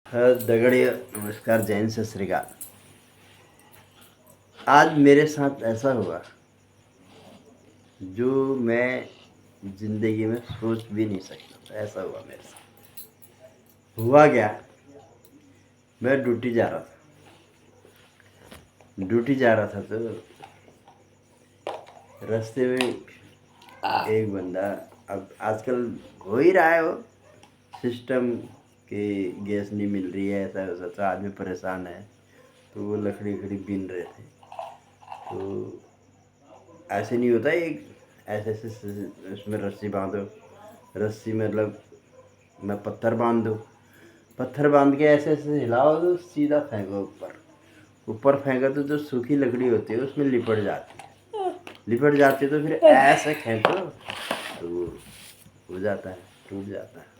दगड़िया नमस्कार, जैन सत श्री अकाल। आज मेरे साथ ऐसा हुआ जो मैं ज़िंदगी में सोच भी नहीं सकता था। ऐसा हुआ मेरे साथ। हुआ क्या, मैं ड्यूटी जा रहा था तो रास्ते में एक बंदा, अब आजकल हो ही रहा है वो सिस्टम कि गैस नहीं मिल रही है, ऐसा वैसा, तो आदमी परेशान है। तो वो लकड़ी खड़ी बीन रहे थे। तो ऐसे नहीं होता, एक ऐसे उसमें रस्सी बांधो, रस्सी मतलब मैं पत्थर बांध दो, पत्थर बांध के ऐसे ऐसे हिलाओ तो सीधा फेंको ऊपर। ऊपर फेंको तो जो सूखी लकड़ी होती है उसमें लिपट जाती है तो फिर ऐसे खींचो तो वो हो जाता है, टूट जाता है।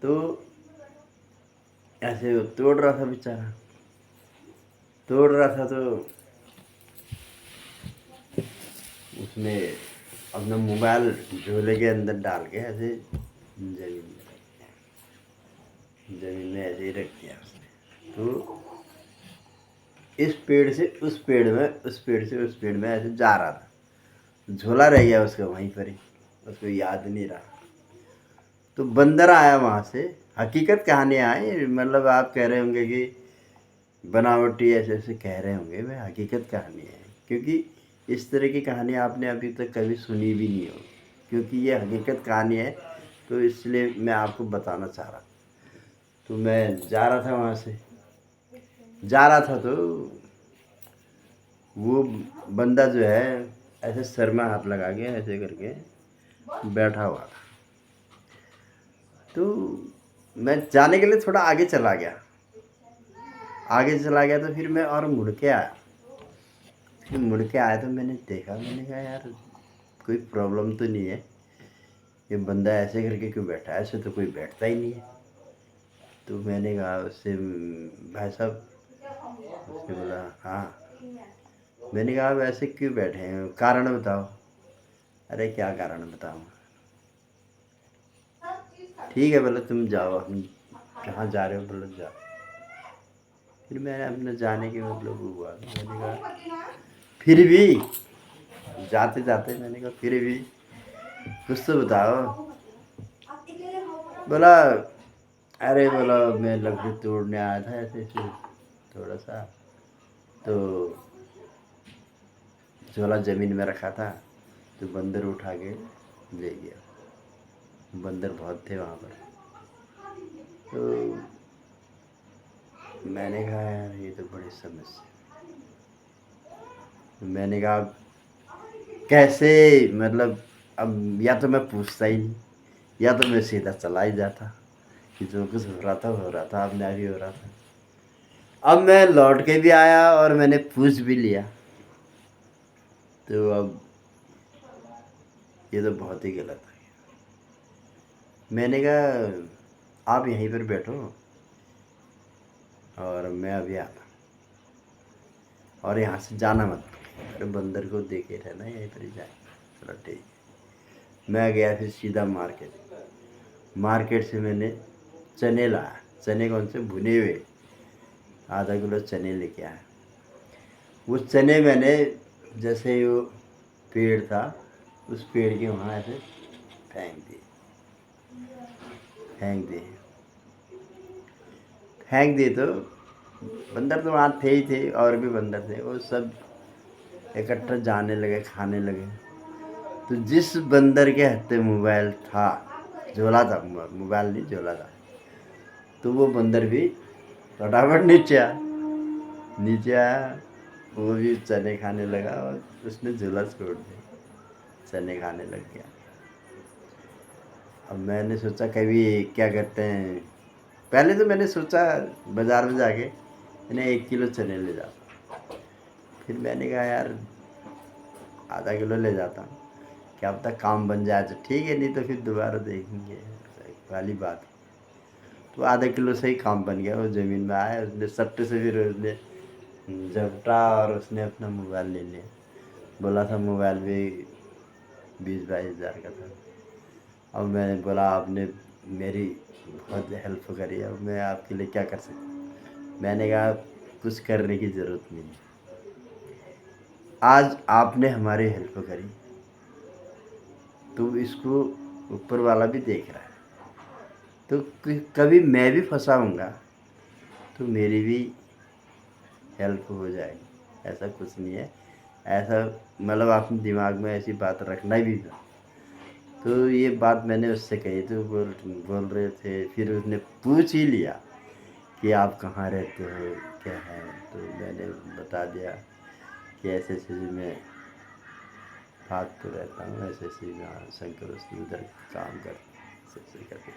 तो ऐसे वो तोड़ रहा था बेचारा, तोड़ रहा था तो उसने अपना मोबाइल झोले के अंदर डाल के ऐसे जमीन में ऐसे ही रख दिया उसने। तो इस पेड़ से उस पेड़ में, उस पेड़ से उस पेड़ में ऐसे जा रहा था। झोला रह गया उसका वहीं पर ही, उसको याद नहीं रहा। तो बंदर आया वहाँ से। हकीकत कहानियाँ आई, मतलब आप कह रहे होंगे कि बनावटी ऐसे ऐसे कह रहे होंगे, मैं हकीकत कहानी है, क्योंकि इस तरह की कहानी आपने अभी तक कभी सुनी भी नहीं होगी, क्योंकि ये हकीकत कहानी है। तो इसलिए मैं आपको बताना चाह रहा। तो मैं जा रहा था वहाँ से, जा रहा था तो वो बंदा जो है ऐसे सर में हाथ लगा के ऐसे करके बैठा हुआ था। तो मैं जाने के लिए थोड़ा आगे चला गया, तो फिर मैं और मुड़ के आया। तो मैंने देखा, मैंने कहा यार कोई प्रॉब्लम तो नहीं है, ये बंदा ऐसे करके क्यों बैठा है, ऐसे तो कोई बैठता ही नहीं है। तो मैंने कहा उससे, भाई साहब, उसने बोला हाँ। मैंने कहा आप ऐसे क्यों बैठे हैं, कारण बताओ। अरे क्या कारण बताऊँ, ठीक है बोले तुम जाओ, हम कहाँ जा रहे हो, बोलो जाओ। फिर मैंने अपने जाने के मतलब हुआ, मैंने कहा फिर भी जाते जाते मैंने कहा फिर भी कुछ तो बताओ। बोला अरे बोला मैं लकड़ी तोड़ने आया था ऐसे ऐसे थोड़ा सा, तो झोला ज़मीन में रखा था तो बंदर उठा के ले गया। बंदर बहुत थे वहाँ पर। तो मैंने कहा यार ये तो बड़ी समस्या। मैंने कहा कैसे, मतलब अब या तो मैं पूछता ही नहीं, या तो मैं सीधा चला ही जाता कि जो कुछ हो रहा था अपने अभी हो रहा था। अब मैं लौट के भी आया और मैंने पूछ भी लिया, तो अब ये तो बहुत ही गलत है। मैंने कहा आप यहीं पर बैठो और मैं अभी आता, और यहाँ से जाना मत। अरे बंदर को देखे रहना, यहीं पर ही जाए। चलो ठीक है। मैं गया फिर सीधा मार्केट से मैंने चने लाया। चने कौन से, भुने हुए, आधा किलो चने लेके आया। वो चने मैंने, जैसे ही वो पेड़ था उस पेड़ के वहाँ ऐसे फेंक दिए फेंक दिए फेंक दिए। तो बंदर तो वहाँ थे ही थे, और भी बंदर थे, वो सब इकट्ठा जाने लगे, खाने लगे। तो जिस बंदर के हत्थे मोबाइल था, झोला था, मोबाइल नहीं झोला था, तो वो बंदर भी फटाफट नीचे आया। वो भी चने खाने लगा और उसने झोला छोड़ दिया, चने खाने लग गया। अब मैंने सोचा कभी क्या करते हैं, पहले तो मैंने सोचा बाज़ार में जाके मैंने 1 किलो चने ले जाता। फिर मैंने कहा यार आधा किलो ले जाता हूँ, क्या पता काम बन जाए तो ठीक है, नहीं तो फिर दोबारा देखेंगे वाली बात। तो आधा किलो से ही काम बन गया। वो ज़मीन में आया, उसने सट्टे से फिर उसने झपटा और उसने अपना मोबाइल ले लिया। बोला था मोबाइल भी 20-22 हज़ार का था। अब मैंने बोला आपने मेरी बहुत हेल्प करी है, मैं आपके लिए क्या कर सकता हूँ। मैंने कहा कुछ करने की ज़रूरत नहीं है, आज आपने हमारी हेल्प करी तो इसको ऊपर वाला भी देख रहा है, तो कभी मैं भी फंसाऊँगा तो मेरी भी हेल्प हो जाएगी। ऐसा कुछ नहीं है, ऐसा मतलब अपने दिमाग में ऐसी बात रखना भी था। तो ये बात मैंने उससे कही, तो बोल रहे थे, फिर उसने पूछ ही लिया कि आप कहाँ रहते हो, क्या है। तो मैंने बता दिया कि ऐसे ऐसे मैं भागपुर रहता हूँ, ऐसे ऐसे यहाँ शंकर उधर काम कर ऐसे ऐसे करके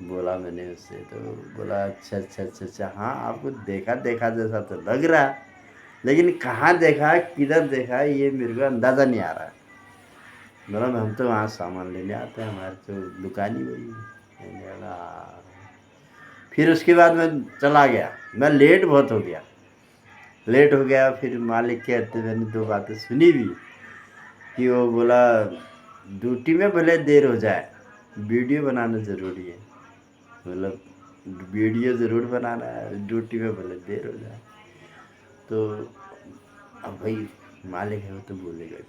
बोला मैंने उससे। तो बोला अच्छा अच्छा अच्छा अच्छा, हाँ आपको देखा देखा जैसा तो लग रहा, लेकिन कहाँ देखा किधर देखा ये मेरे को अंदाज़ा नहीं आ रहा है। मतलब हम तो वहाँ सामान लेने आते हैं, हमारे तो दुकान ही वही है। मैंने बोला हाँ। फिर उसके बाद मैं चला गया, मैं लेट बहुत हो गया, लेट हो गया। फिर मालिक के हत्ते मैंने दो बातें सुनी भी कि वो बोला ड्यूटी में भले देर हो जाए, वीडियो बनाना ज़रूरी है। मतलब वीडियो ज़रूर बनाना है, ड्यूटी में भले देर हो जाए। तो अब भाई मालिक है वो तो बोलेगा ही।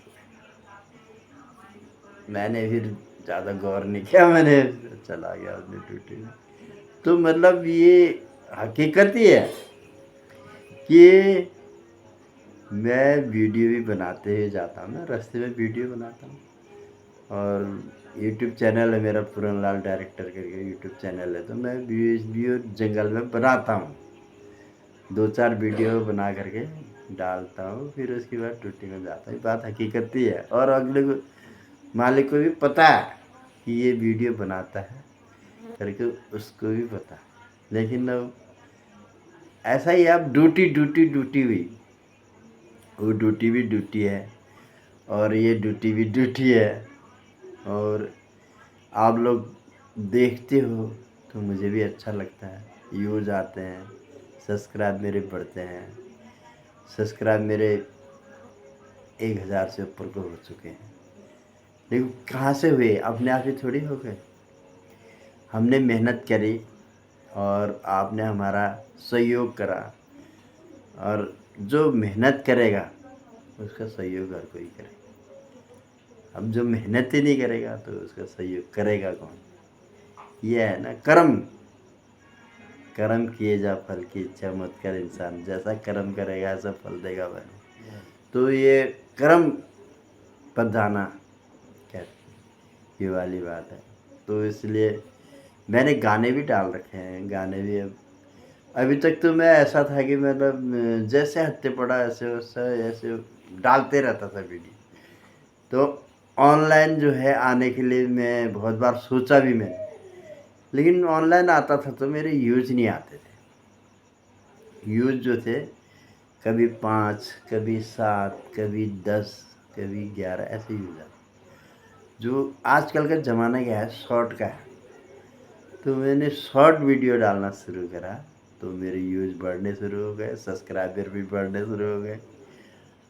मैंने फिर ज़्यादा गौर नहीं किया, मैंने चला गया अपनी ड्यूटी में। तो मतलब ये हकीकत ही है कि मैं वीडियो भी बनाते हुए जाता हूँ, मैं रास्ते में वीडियो बनाता हूँ। और यूट्यूब चैनल है मेरा, पूरन लाल डायरेक्टर करके यूट्यूब चैनल है, तो मैं वीडियो जंगल में बनाता हूँ, 2-4 वीडियो बना करके डालता हूँ। फिर उसके बाद ड्यूटी में जाता हूँ। बात हकीकत ही है, और अगले को मालिक को भी पता है कि ये वीडियो बनाता है करके, उसको भी पता। लेकिन अब ऐसा ही, अब ड्यूटी ड्यूटी ड्यूटी हुई, वो ड्यूटी भी ड्यूटी है और ये ड्यूटी भी ड्यूटी है। और आप लोग देखते हो तो मुझे भी अच्छा लगता है, व्यूज़ आते हैं, सब्सक्राइब मेरे बढ़ते हैं। सब्सक्राइब मेरे 1000 से ऊपर को हो चुके हैं। लेकिन कहाँ से हुए, अपने आप ही थोड़ी हो गए, हमने मेहनत करी और आपने हमारा सहयोग करा। और जो मेहनत करेगा उसका सहयोग हर कोई करेगा। अब जो मेहनत ही नहीं करेगा तो उसका सहयोग करेगा कौन। ये है ना कर्म, कर्म किए जा फल की इच्छा मत कर इंसान, जैसा कर्म करेगा ऐसा फल देगा वह। तो ये कर्म बधाना कहते, ये वाली बात है। तो इसलिए मैंने गाने भी डाल रखे हैं, गाने भी। अब अभी तक तो मैं ऐसा था कि मतलब जैसे हत्ते पड़ा ऐसे वैसे ऐसे डालते रहता था वीडियो। तो ऑनलाइन जो है आने के लिए मैं बहुत बार सोचा भी मैंने, लेकिन ऑनलाइन आता था तो मेरे यूज नहीं आते थे। यूज जो थे कभी 5, कभी 7, कभी 10, कभी 11 ऐसे यूज आते। जो आजकल का ज़माना क्या है, शॉर्ट का है। तो मैंने शॉर्ट वीडियो डालना शुरू करा तो मेरे व्यूज़ बढ़ने शुरू हो गए, सब्सक्राइबर भी बढ़ने शुरू हो गए।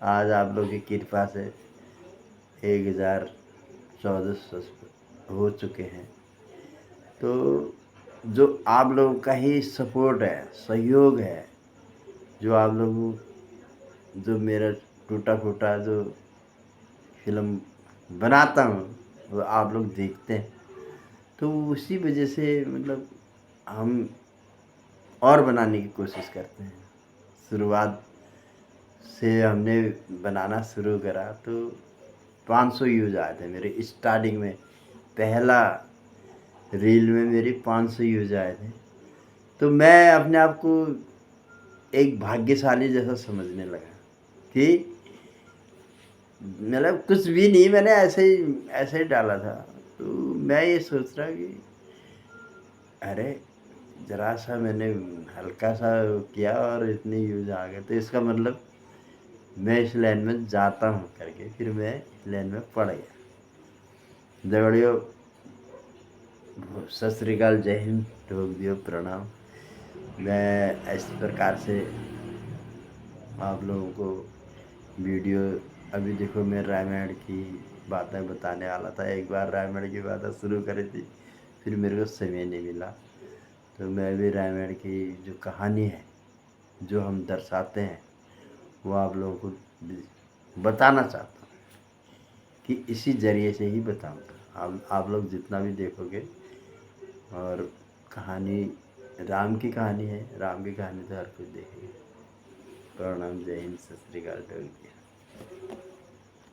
आज आप लोगों की कृपा से 1014 हो चुके हैं। तो जो आप लोगों का ही सपोर्ट है, सहयोग है, जो आप लोगों, जो मेरा टूटा फूटा जो फिल्म बनाता हूँ वो आप लोग देखते हैं, तो उसी वजह से मतलब हम और बनाने की कोशिश करते हैं। शुरुआत से हमने बनाना शुरू करा तो 500 व्यूज़ आए थे मेरे स्टार्टिंग में, पहला रील में मेरी 500 व्यूज़ आए थे। तो मैं अपने आप को एक भाग्यशाली जैसा समझने लगा कि मतलब कुछ भी नहीं, मैंने ऐसे ही डाला था। तो मैं ये सोच रहा कि अरे ज़रा सा मैंने हल्का सा किया और इतने व्यूज़ आ गए, तो इसका मतलब मैं इस लाइन में जाता हूँ करके फिर मैं इस लाइन में पड़ गया। दगड़ियों, सत श्री अकाल, जय हिंद, ठोक दियो प्रणाम। मैं इस प्रकार से आप लोगों को वीडियो, अभी देखो मैं रामायण की बातें बताने वाला था, एक बार रामायण की बातें शुरू करी थी, फिर मेरे को समय नहीं मिला, तो मैं भी रामायण की जो कहानी है, जो हम दर्शाते हैं, वो आप लोगों को बताना चाहता हूँ कि इसी ज़रिए से ही बताऊँगा। आप लोग जितना भी देखोगे, और कहानी राम की कहानी है, राम की कहानी तो हर कोई देखेगा। प्रणाम, जय हिंद, सत श्री अकाल, डोल किया।